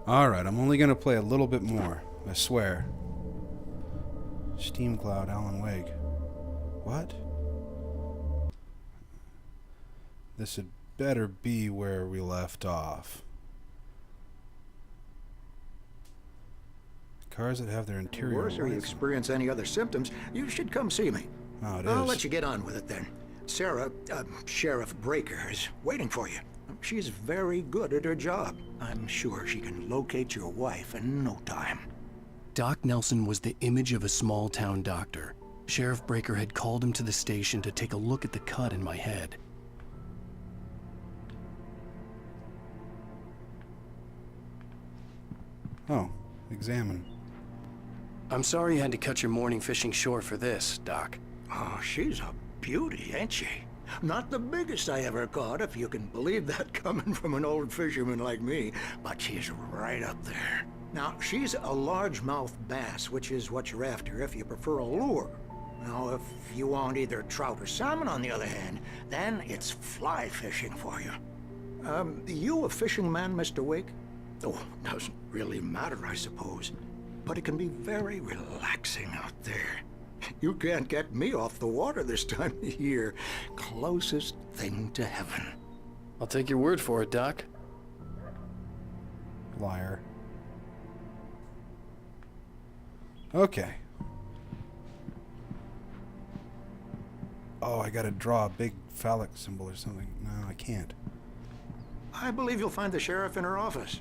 Alright, I'm only going to play a little bit more. I swear. Steam Cloud, Alan Wake. What? This had better be where we left off. Cars that have their interior Worse, or you lights. experience any other symptoms, you should come see me. Oh, it I'll is. let you get on with it then. Sarah, Sheriff Breaker, is waiting for you. She's very good at her job. I'm sure she can locate your wife in no time. Doc Nelson was the image of a small-town doctor. Sheriff Breaker had called him to the station to take a look at the cut in my head. Oh, examine. I'm sorry you had to cut your morning fishing short for this, Doc. Oh, she's a beauty, ain't she? Not the biggest I ever caught, if you can believe that coming from an old fisherman like me, but she's right up there. Now, she's a largemouth bass, which is what you're after if you prefer a lure. Now, if you want either trout or salmon, on the other hand, then it's fly fishing for you. You a fishing man, Mr. Wake? Oh, doesn't really matter, I suppose. But it can be very relaxing out there. You can't get me off the water this time of year. Closest thing to heaven. I'll take your word for it, Doc. Liar. Okay. Oh, I gotta draw a big phallic symbol or something. No, I can't. I believe you'll find the sheriff in her office.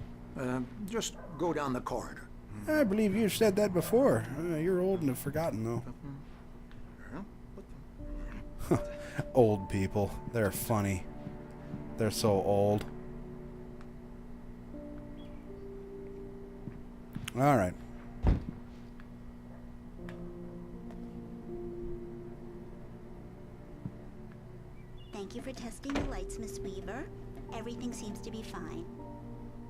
Just go down the corridor. I believe you've said that before. You're old and have forgotten, though. Old people. They're funny. They're so old. Alright. Thank you for testing the lights, Miss Weaver. Everything seems to be fine.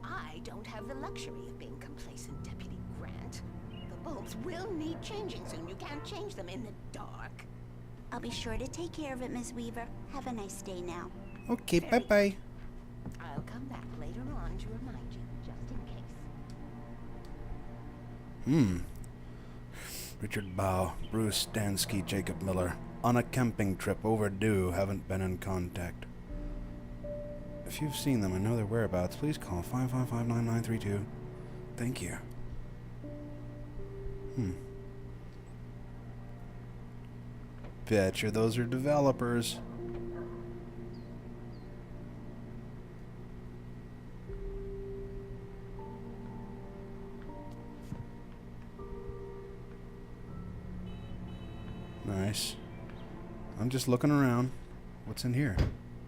I don't have the luxury of being complacent, Deputy Grant. The bulbs will need changing soon. You can't change them in the dark. I'll be sure to take care of it, Miss Weaver. Have a nice day now. Okay, bye-bye. I'll come back later on to remind you, just in case. Richard Bow, Bruce Stansky, Jacob Miller. On a camping trip, overdue, haven't been in contact. If you've seen them and know their whereabouts, please call 555-9932. Thank you. Betcha those are developers. Nice. I'm just looking around. What's in here?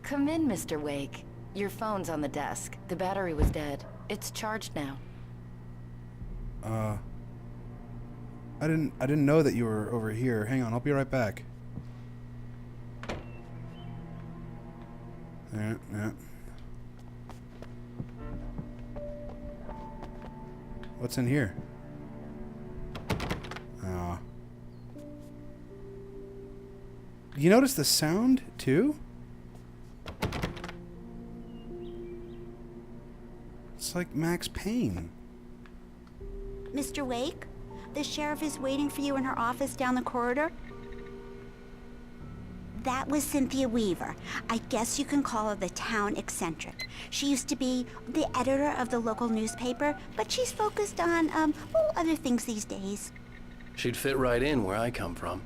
Come in, Mr. Wake. Your phone's on the desk. The battery was dead. It's charged now. I didn't know that you were over here. Hang on, I'll be right back. Yeah. What's in here? Oh. You notice the sound, too? It's like Max Payne. Mr. Wake, the sheriff is waiting for you in her office down the corridor. That was Cynthia Weaver. I guess you can call her the town eccentric. She used to be the editor of the local newspaper, but she's focused on, other things these days. She'd fit right in where I come from.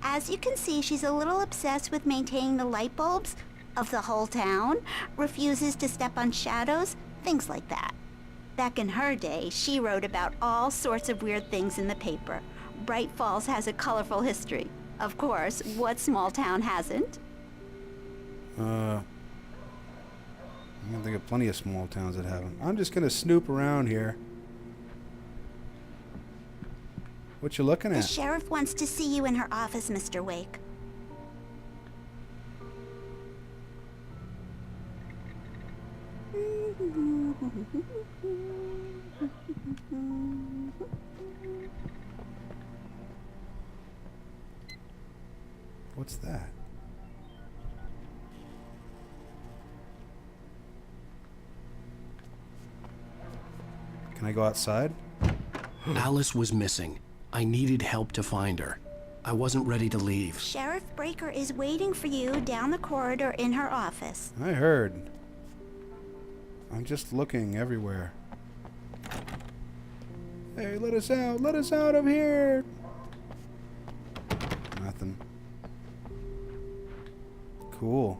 As you can see, she's a little obsessed with maintaining the light bulbs of the whole town, refuses to step on shadows, things like that. Back in her day, she wrote about all sorts of weird things in the paper. Bright Falls has a colorful history. Of course, what small town hasn't? I can think of plenty of small towns that haven't. I'm just gonna snoop around here. What you looking The at? sheriff wants to see you in her office, Mr. Wake. What's that? Can I go outside? Alice was missing. I needed help to find her. I wasn't ready to leave. Sheriff Breaker is waiting for you down the corridor in her office. I heard. I'm just looking everywhere. Hey, let us out! Let us out of here! Nothing. Cool.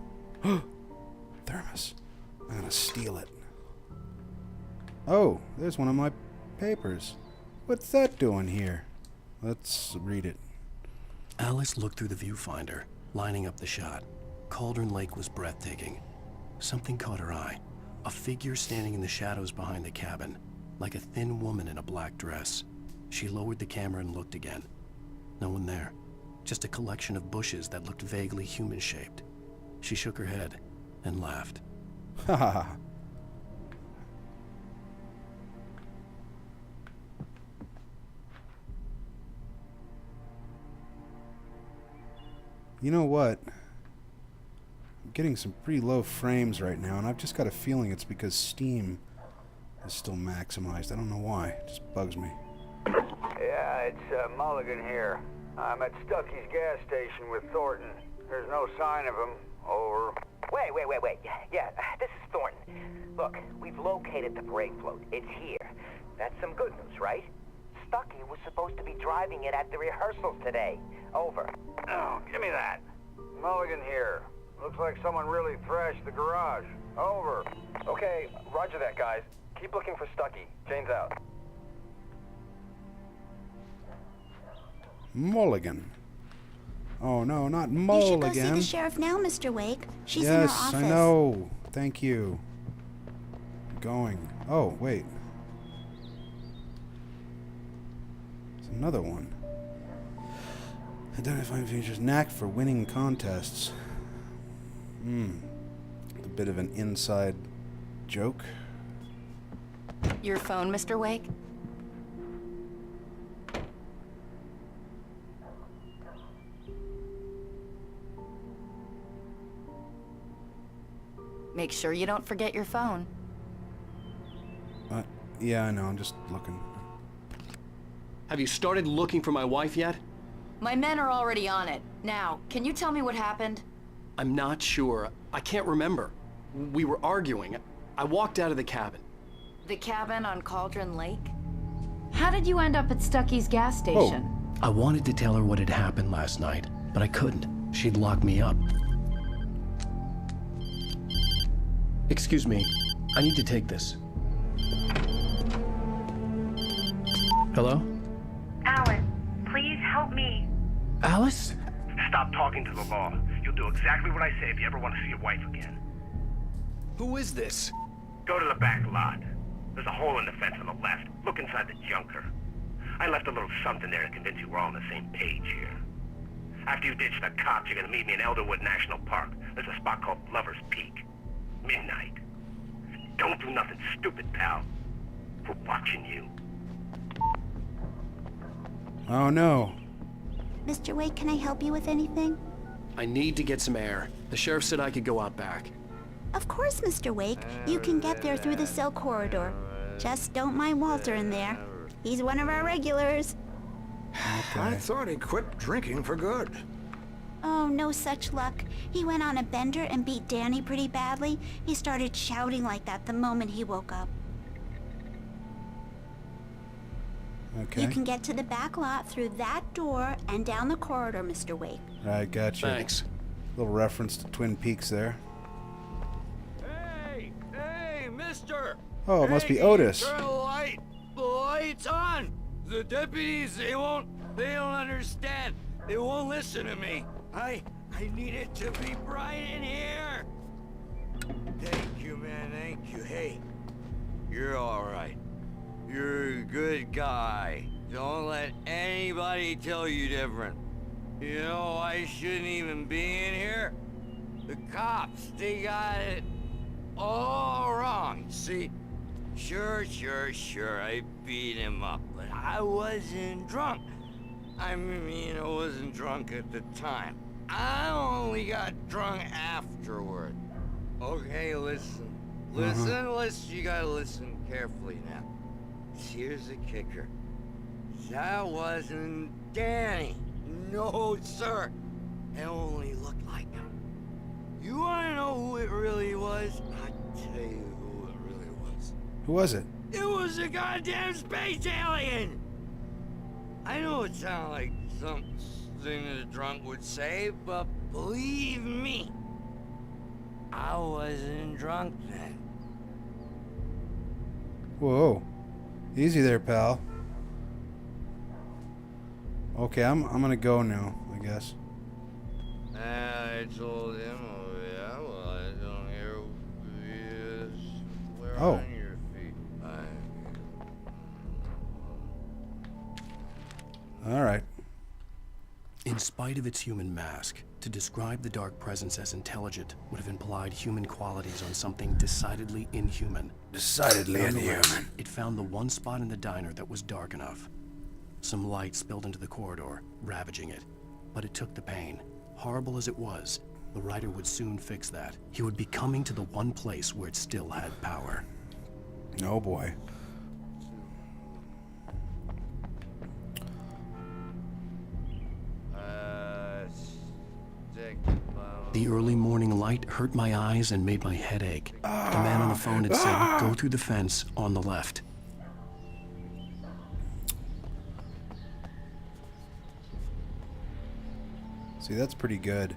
Thermos. I'm gonna steal it. Oh, there's one of my papers. What's that doing here? Let's read it. Alice looked through the viewfinder, lining up the shot. Cauldron Lake was breathtaking. Something caught her eye. A figure standing in the shadows behind the cabin, like a thin woman in a black dress. She lowered the camera and looked again. No one there. Just a collection of bushes that looked vaguely human-shaped. She shook her head and laughed. Ha ha ha. You know what? I'm getting some pretty low frames right now, and I've just got a feeling it's because Steam is still maximized. I don't know why. It just bugs me. Yeah, it's Mulligan here. I'm at Stucky's gas station with Thornton. There's no sign of him. Over. Wait. Yeah, this is Thornton. Look, we've located the brake float. It's here. That's some good news, right? Stucky was supposed to be driving it at the rehearsals today. Over. Oh, give me that. Mulligan here. Looks like someone really thrashed the garage. Over. Okay, roger that, guys. Keep looking for Stucky. Jane's out. Mulligan. Oh no, not You Mulligan. should go see the sheriff now, Mr. Wake. She's in her Yes, office. I know. Thank you. I'm going. Oh, wait. There's another one. Identifying features, knack for winning contests. A bit of an inside joke. Your phone, Mr. Wake? Make sure you don't forget your phone. Yeah, I know. I'm just looking. Have you started looking for my wife yet? My men are already on it. Now, can you tell me what happened? I'm not sure. I can't remember. We were arguing. I walked out of the cabin. The cabin on Cauldron Lake? How did you end up at Stucky's gas station? I wanted to tell her what had happened last night, but I couldn't. She'd locked me up. Excuse me. I need to take this. Hello? Alice, please help me. Alice? Stop talking to the law. You'll do exactly what I say if you ever want to see your wife again. Who is this? Go to the back lot. There's a hole in the fence on the left. Look inside the junker. I left a little something there to convince you we're all on the same page here. After you ditch the cops, you're gonna meet me in Elderwood National Park. There's a spot called Lover's Peak. Midnight. Don't do nothing stupid, pal. We're watching you. Oh no. Mr. Wake, can I help you with anything? I need to get some air. The sheriff said I could go out back. Of course, Mr. Wake. You can get there through the cell corridor. Just don't mind Walter in there. He's one of our regulars. I thought he quit drinking for good. Oh, no such luck. He went on a bender and beat Danny pretty badly. He started shouting like that the moment he woke up. Okay. You can get to the back lot through that door and down the corridor, Mr. Wake. I got you. Thanks. Little reference to Twin Peaks there. Hey, mister! Oh, it must be Otis. Turn the light! The light's on! The deputies, they don't understand. They won't listen to me. I need it to be bright in here. Thank you, man, thank you. Hey, you're all right. You're a good guy. Don't let anybody tell you different. You know, I shouldn't even be in here. The cops, they got it all wrong. See? Sure, I beat him up, but I wasn't drunk. I mean, I wasn't drunk at the time. I only got drunk afterward. Okay, listen. Listen, you gotta listen carefully now. here's the kicker. That wasn't Danny. No, sir. It only looked like him. You wanna know who it really was? I'll tell you who it really was. Who was it? It was a goddamn space alien! I know it sounds like something that a drunk would say, but believe me, I wasn't drunk then. Whoa. Easy there, pal. Okay, I'm gonna go now, I guess. I told him, oh yeah, well, I don't hear this. Where Oh. on your feet? Alright. In spite of its human mask, to describe the dark presence as intelligent would have implied human qualities on something decidedly inhuman. Decidedly Nonetheless, inhuman. it found the one spot in the diner that was dark enough. Some light spilled into the corridor, ravaging it. But it took the pain. Horrible as it was, the writer would soon fix that. He would be coming to the one place where it still had power. Oh boy. The early morning light hurt my eyes and made my head ache. The man on the phone had said, go through the fence on the left. See, that's pretty good.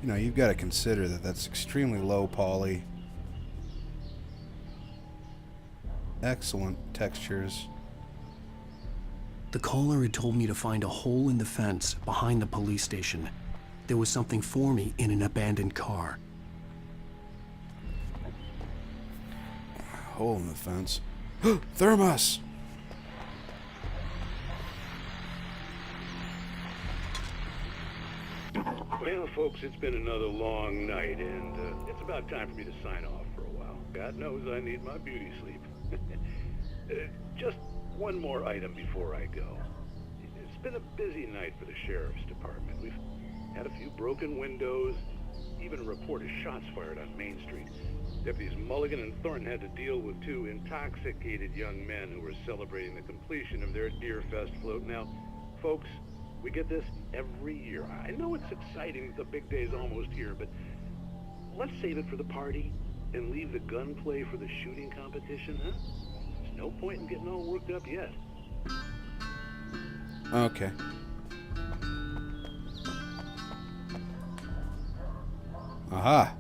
You know, you've got to consider that that's extremely low poly. Excellent textures. The caller had told me to find a hole in the fence behind the police station. There was something for me in an abandoned car. Hole in the fence. Thermos! Well, folks, it's been another long night, and it's about time for me to sign off for a while. God knows I need my beauty sleep. Just one more item before I go. It's been a busy night for the sheriff's department. We've had a few broken windows, even a report of shots fired on Main Street. Deputies Mulligan and Thornton had to deal with two intoxicated young men who were celebrating the completion of their Deer Fest float. Now, folks, we get this every year. I know it's exciting that the big day's almost here, but let's save it for the party and leave the gunplay for the shooting competition, huh? There's no point in getting all worked up yet. Okay. Aha!